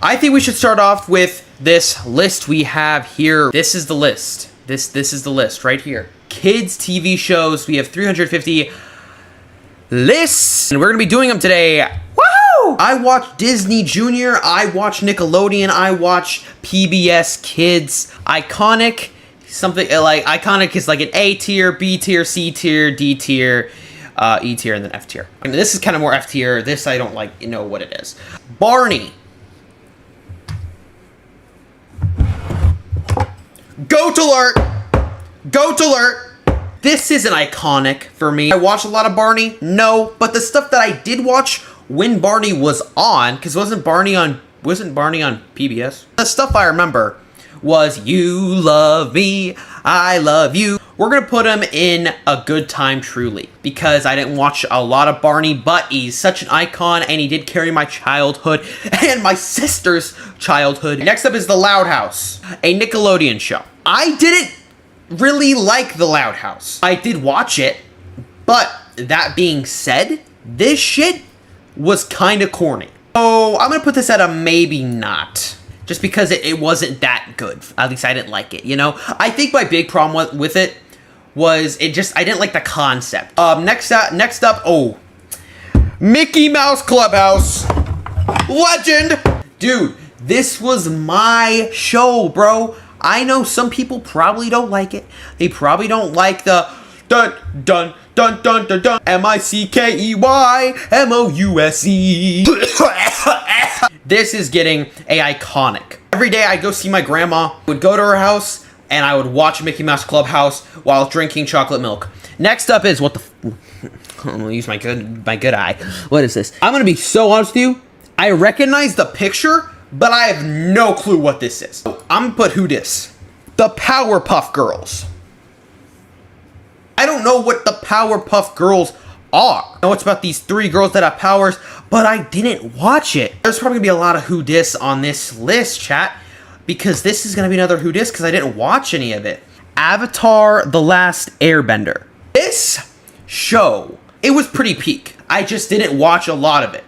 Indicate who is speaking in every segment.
Speaker 1: I think we should start off with this list we have here. This is the list. This is the list right here. Kids TV shows. We have 350 lists, and we're gonna be doing them today. Woohoo! I watch Disney Junior. I watch Nickelodeon. I watch PBS Kids. Iconic. Something like iconic is like an A tier, B tier, C tier, D tier, E tier, and then F tier. I mean, this is kind of more F tier. This I don't like, know what it is. Barney. Goat alert! Goat alert! This isn't iconic for me. I watched a lot of Barney, no, but the stuff that I did watch when Barney was on, because wasn't Barney on PBS? The stuff I remember was You Love Me, I Love You. We're gonna put him in a good time truly, because I didn't watch a lot of Barney, but he's such an icon and he did carry my childhood and my sister's childhood. Next up is The Loud House, a Nickelodeon show. I didn't really like The Loud House. I did watch it, but that being said, this shit was kind of corny. So I'm gonna put this at a maybe not. Just because it wasn't that good. At least I didn't like it, I think my big problem with it was I didn't like the concept. Next up, oh, Mickey Mouse Clubhouse. Legend! Dude, this was my show, bro. I know some people probably don't like it. They probably don't like the dun dun dun dun dun dun MICKEYMOUSE. This is getting a iconic. Every day I go see my grandma, would go to her house, and I would watch Mickey Mouse Clubhouse while drinking chocolate milk. Next up is I'm gonna use my good eye. What is this? I'm gonna be so honest with you. I recognize the picture, but I have no clue what this is. I'm gonna put Who Dis? The Powerpuff Girls. I don't know what the Powerpuff Girls are. I know it's about these 3 girls that have powers, but I didn't watch it. There's probably gonna be a lot of Who Dis on this list, chat, because this is gonna be another Who Dis because I didn't watch any of it. Avatar: The Last Airbender. This show, it was pretty peak. I just didn't watch a lot of it.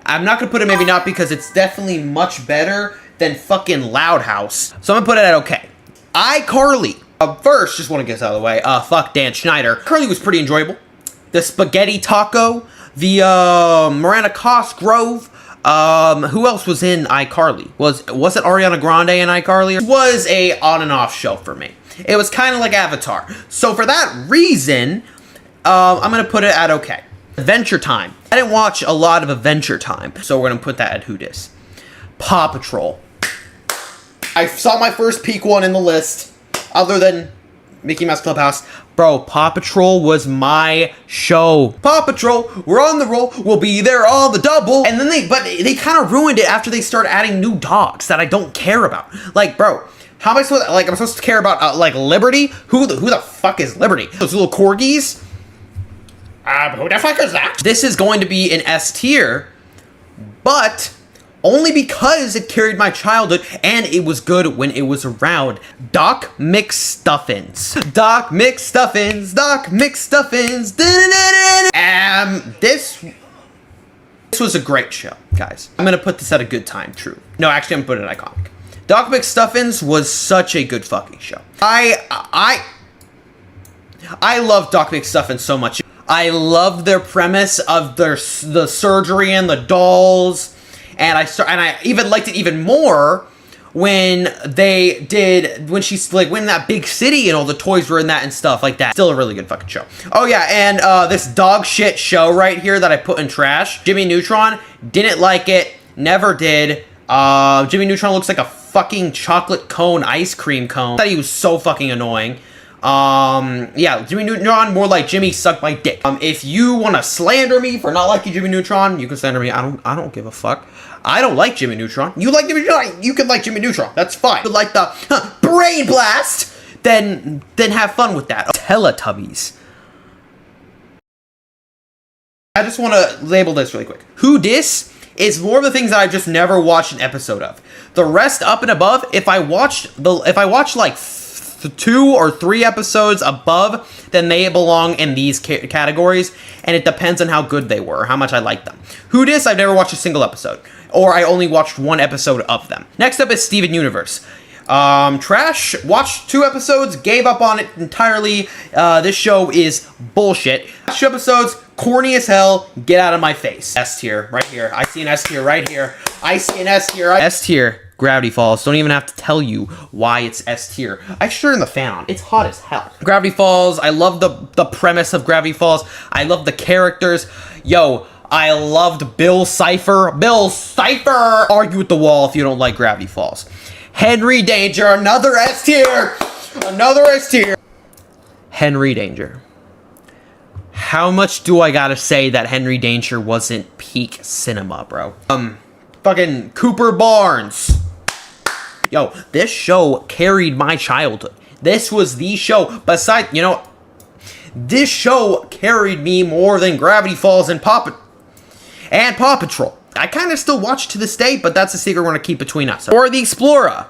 Speaker 1: I'm not gonna put it maybe not because it's definitely much better than fucking Loud House. So I'm gonna put it at okay. iCarly. First, just want to get this out of the way. Fuck Dan Schneider. iCarly was pretty enjoyable. The Spaghetti Taco. The Miranda Cosgrove. Who else was in iCarly? Was it Ariana Grande in iCarly? It was a on and off show for me. It was kind of like Avatar. So for that reason, I'm gonna put it at okay. Adventure Time. I didn't watch a lot of Adventure Time, so we're gonna put that at Who Dis. Paw Patrol. I saw my first peak one in the list, other than Mickey Mouse Clubhouse. Bro, Paw Patrol was my show. Paw Patrol, we're on the roll, we'll be there on the double. And then they kind of ruined it after they started adding new dogs that I don't care about. Like, bro, how am I supposed to, I'm supposed to care about, Liberty? Who the fuck is Liberty? Those little corgis? Who the fuck is that? This is going to be an S tier, but only because it carried my childhood and it was good when it was around. Doc McStuffins. Doc McStuffins. Doc McStuffins. This was a great show, guys. I'm gonna put this at a good time, true. No, actually, I'm gonna put it at iconic. Doc McStuffins was such a good fucking show. I love Doc McStuffins so much. I love their premise of the surgery and the dolls. And I even liked it even more when she's like when that big city and all the toys were in that and stuff like that. Still a really good fucking show. Oh yeah, and this dog shit show right here that I put in trash, Jimmy Neutron, didn't like it, never did. Jimmy Neutron looks like a fucking chocolate cone, ice cream cone. I thought he was so fucking annoying. Yeah, Jimmy Neutron, more like Jimmy sucked my dick. If you want to slander me for not liking Jimmy Neutron, you can slander me. I don't give a fuck. I don't like Jimmy Neutron. You like Jimmy Neutron? You can like Jimmy Neutron. That's fine. But like the brain blast, then have fun with that. Teletubbies. I just want to label this really quick. Who Dis is more of the things that I've just never watched an episode of. The rest up and above, if I watch like 2 or 3 episodes above, then they belong in these categories, and it depends on how good they were, how much I like them. Who Dis, I've never watched a single episode, or I only watched 1 episode of them. Next up is Steven Universe. Trash, watched 2 episodes, gave up on it entirely. This show is bullshit. 2 episodes, corny as hell, get out of my face. S tier, right here. I see an S tier right here. I see an S tier. S tier, Gravity Falls. Don't even have to tell you why it's S tier. I should turn the fan on. It's hot as hell. Gravity Falls, I love the premise of Gravity Falls. I love the characters. Yo, I loved Bill Cipher. Bill Cipher! Argue with the wall if you don't like Gravity Falls. Henry Danger, another S tier! Another S tier! Henry Danger. How much do I gotta say that Henry Danger wasn't peak cinema, bro? Fucking Cooper Barnes. Yo, this show carried my childhood. This was the show. Besides, you know, this show carried me more than Gravity Falls and Paw Patrol. I kind of still watch to this day, but that's a secret we're going to keep between us. Or The Explorer.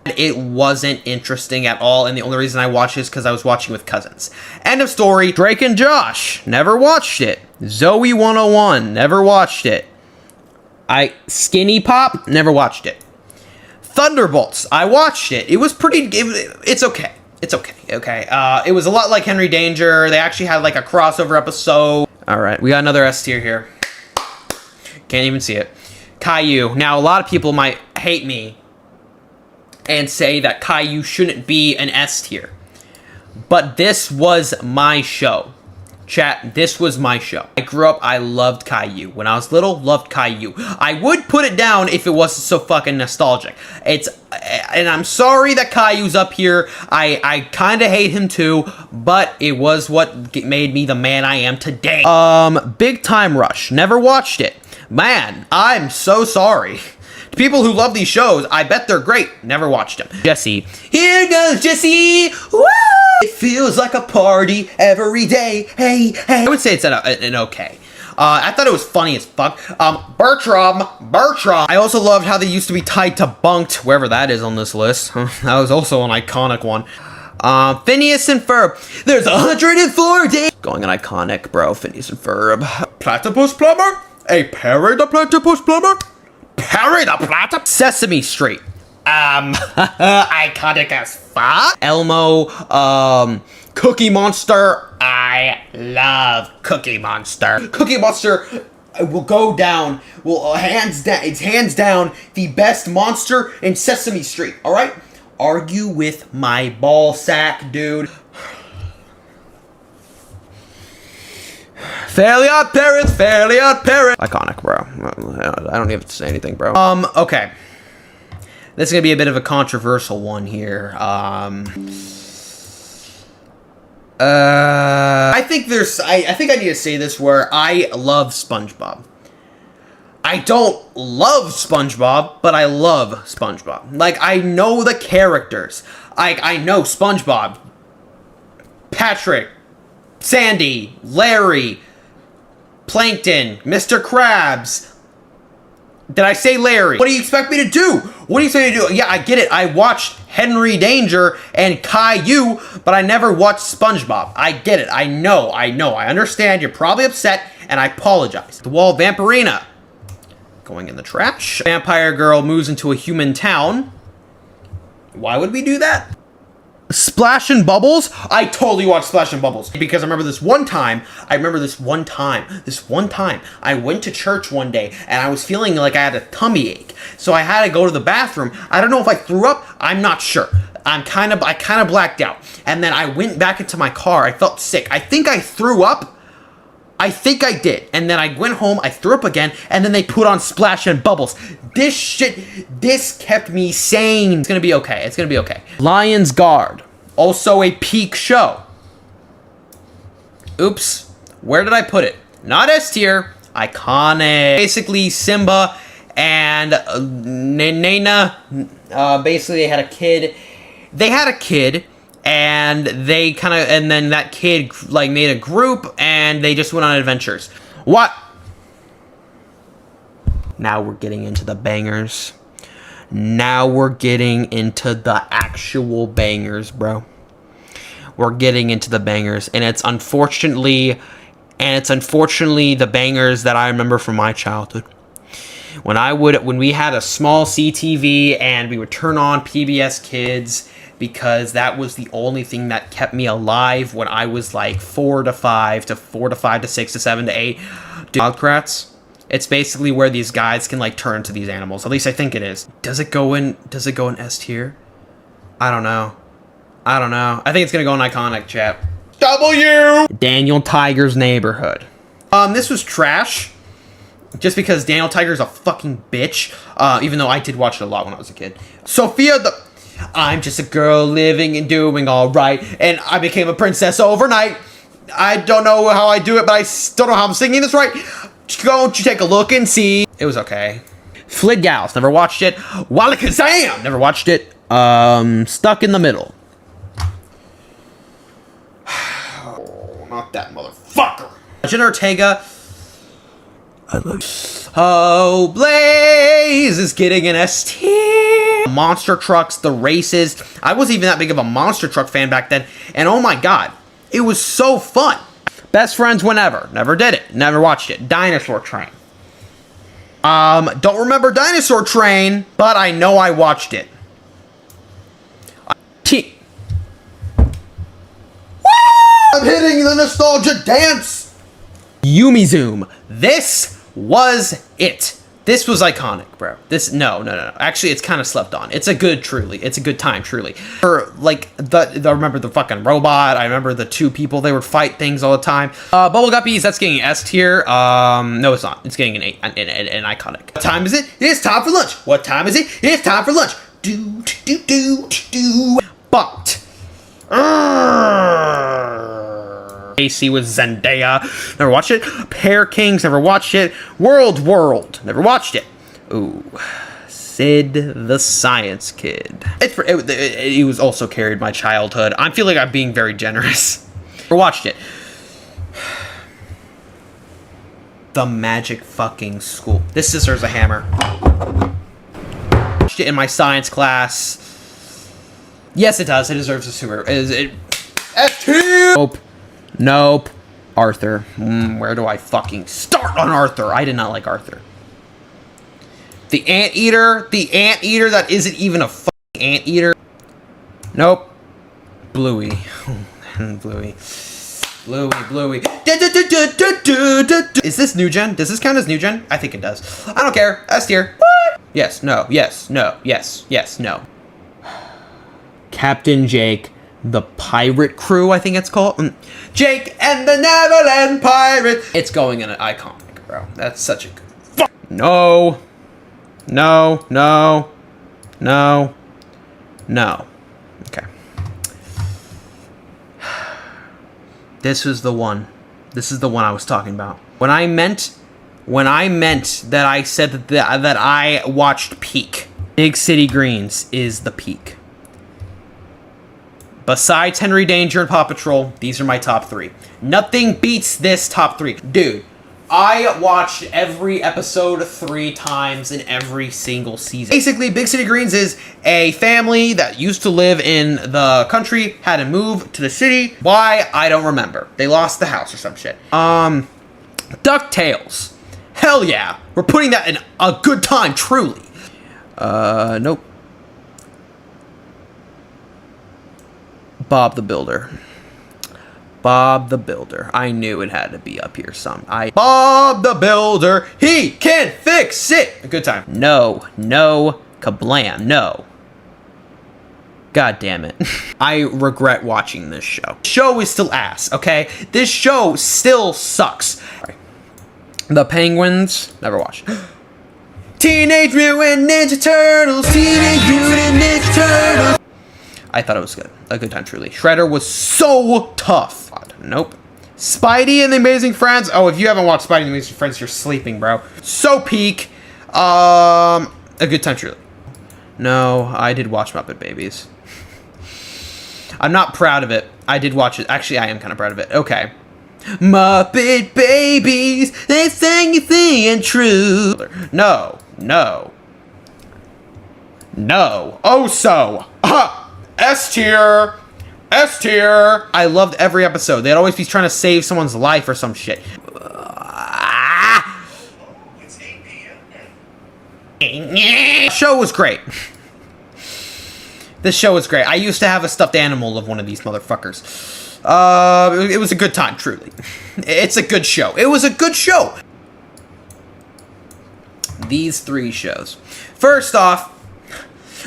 Speaker 1: It wasn't interesting at all, and the only reason I watched it is because I was watching with cousins. End of story. Drake and Josh. Never watched it. Zoe 101. Never watched it. Skinny Pop. Never watched it. Thunderbolts. I watched it. It was pretty... It's okay. It's okay. Okay. It was a lot like Henry Danger. They actually had like a crossover episode. All right, we got another S tier here. Can't even see it. Caillou. Now, a lot of people might hate me and say that Caillou shouldn't be an S tier. But this was my show. Chat, this was my show. I grew up, I loved Caillou. When I was little, loved Caillou. I would put it down if it wasn't so fucking nostalgic. And I'm sorry that Caillou's up here. I kind of hate him too, but it was what made me the man I am today. Big Time Rush. Never watched it. Man, I'm so sorry. To people who love these shows, I bet they're great. Never watched them. Jesse. Here goes Jesse. Woo! It feels like a party every day. Hey, hey. I would say it's an okay. I thought it was funny as fuck. Bertram. I also loved how they used to be tied to Bunked, wherever that is on this list. That was also an iconic one. Phineas and Ferb. There's 104 days. Going an iconic, bro. Phineas and Ferb. Platypus Plumber? A Perry the Platypus Plumber? Perry the Platypus? Sesame Street. Iconic as fuck. Elmo, Cookie Monster. I love Cookie Monster. Cookie Monster will go down, it's hands down the best monster in Sesame Street, alright? Argue with my ball sack, dude. Fairly Odd Parents, Fairly Odd Parents. Iconic, bro. I don't even have to say anything, bro. Okay. This is gonna be a bit of a controversial one here. I think I need to say this where I love SpongeBob. I don't love SpongeBob, but I love SpongeBob. Like, I know the characters. I know SpongeBob, Patrick, Sandy, Larry, Plankton, Mr. Krabs. Did I say Larry? What do you expect me to do? What do you expect me to do? Yeah, I get it. I watched Henry Danger and Caillou, but I never watched SpongeBob. I get it. I know. I understand. You're probably upset, and I apologize. The Wall of Vampirina. Going in the trash. Vampire girl moves into a human town. Why would we do that? Splash and Bubbles? I totally watched Splash and Bubbles because I remember this one time, I went to church one day and I was feeling like I had a tummy ache. So I had to go to the bathroom. I don't know if I threw up. I'm not sure. I kind of blacked out. And then I went back into my car. I felt sick. I think I threw up. I think I did. And then I went home, I threw up again, and then they put on Splash and Bubbles. This kept me sane. It's gonna be okay. It's gonna be okay. Lion's Guard. Also a peak show. Oops. Where did I put it? Not S tier. Iconic. Basically, Simba and Nana, basically they had a kid. And then that kid like made a group and they just went on adventures. What? Now we're getting into the bangers. Now we're getting into the actual bangers, bro. We're getting into the bangers, and it's unfortunately the bangers that I remember from my childhood. When we had a small CTV and we would turn on PBS Kids, because that was the only thing that kept me alive when I was like 4 to 5 to 6 to 7 to 8. Wildcrats. It's basically where these guys can like turn to these animals. At least I think it is. Does it go in S tier? I don't know. I think it's gonna go in iconic, chat. W! Daniel Tiger's Neighborhood. This was trash. Just because Daniel Tiger's a fucking bitch. Even though I did watch it a lot when I was a kid. Sophia the... I'm just a girl living and doing alright, and I became a princess overnight. I don't know how I do it, but I don't know how I'm singing this right. Don't you take a look and see. It was okay. Flidgals, never watched it. Wallakazam, never watched it. Stuck in the Middle. Oh, not that motherfucker. Jenna Ortega. I love you. Oh, Blaze is getting an S tier. Monster trucks, the races. I wasn't even that big of a monster truck fan back then. And oh my god, it was so fun. Best Friends Whenever. Never did it. Never watched it. Dinosaur Train. Don't remember Dinosaur Train, but I know I watched it. I'm hitting the nostalgia dance. Yumi Zoom. This was it. This was iconic, bro. No. Actually, it's kind of slept on. It's a good time, truly. Or like I remember the fucking robot. I remember the two people. They would fight things all the time. Bubble Guppies. That's getting an S tier. No, it's not. It's getting an iconic. What time is it? It's time for lunch. What time is it? It's time for lunch. Do. But. AC with Zendaya. Never watched it. Pear Kings. Never watched it. World. Never watched it. Ooh. Sid the Science Kid. It was also carried my childhood. I feel like I'm being very generous. Never watched it. The Magic Fucking School. This deserves a hammer. Watched it in my science class. Yes, it does. It deserves a super. F2! Nope. Arthur. Where do I fucking start on Arthur? I did not like Arthur. The Anteater. The Anteater that isn't even a fucking Anteater. Nope. Bluey. Bluey. Is this new gen? Does this count as new gen? I think it does. I don't care. S tier. Yes, no, yes, no, yes, no. Captain Jake. The Pirate Crew, I think it's called. Jake and the Neverland Pirates. It's going in an iconic, bro. That's such a good... No. Okay. This was the one. This is the one I was talking about. When I meant that I said that I watched Peak. Big City Greens is the peak. Besides Henry Danger and Paw Patrol, these are my top 3. Nothing beats this top 3. Dude, I watched every episode 3 times in every single season. Basically, Big City Greens is a family that used to live in the country, had to move to the city. Why? I don't remember. They lost the house or some shit. DuckTales. Hell yeah. We're putting that in a good time, truly. Nope. Bob the Builder. I knew it had to be up here Bob the Builder. He can fix it. A good time. No. Kablam. No. God damn it. I regret watching this show. Show is still ass, okay? This show still sucks. The Penguins. Never watched. Teenage Mutant Ninja Turtles. I thought it was good. A good time, truly. Shredder was so tough. Nope. Spidey and the Amazing Friends. Oh, if you haven't watched Spidey and the Amazing Friends, you're sleeping, bro. So peak. A good time, truly. No, I did watch Muppet Babies. I'm not proud of it. I did watch it. Actually, I am kind of proud of it. Okay. Muppet Babies, they sang you thing and true. No. No. Oh, so. S tier. S tier. I loved every episode. They'd always be trying to save someone's life or some shit. The show was great. This show was great. I used to have a stuffed animal of one of these motherfuckers. It was a good time, truly. It's a good show. It was a good show. These 3 shows. First off,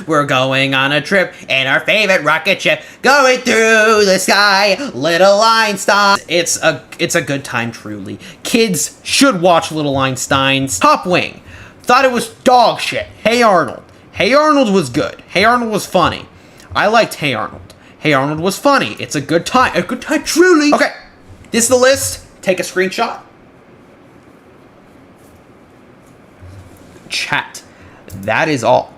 Speaker 1: we're going on a trip in our favorite rocket ship, going through the sky, Little Einstein. It's a good time, truly. Kids should watch Little Einstein's. Top Wing. Thought it was dog shit. Hey Arnold. Hey Arnold was good. Hey Arnold was funny. I liked Hey Arnold. Hey Arnold was funny. It's a good time. A good time, truly. Okay, this is the list. Take a screenshot. Chat. That is all.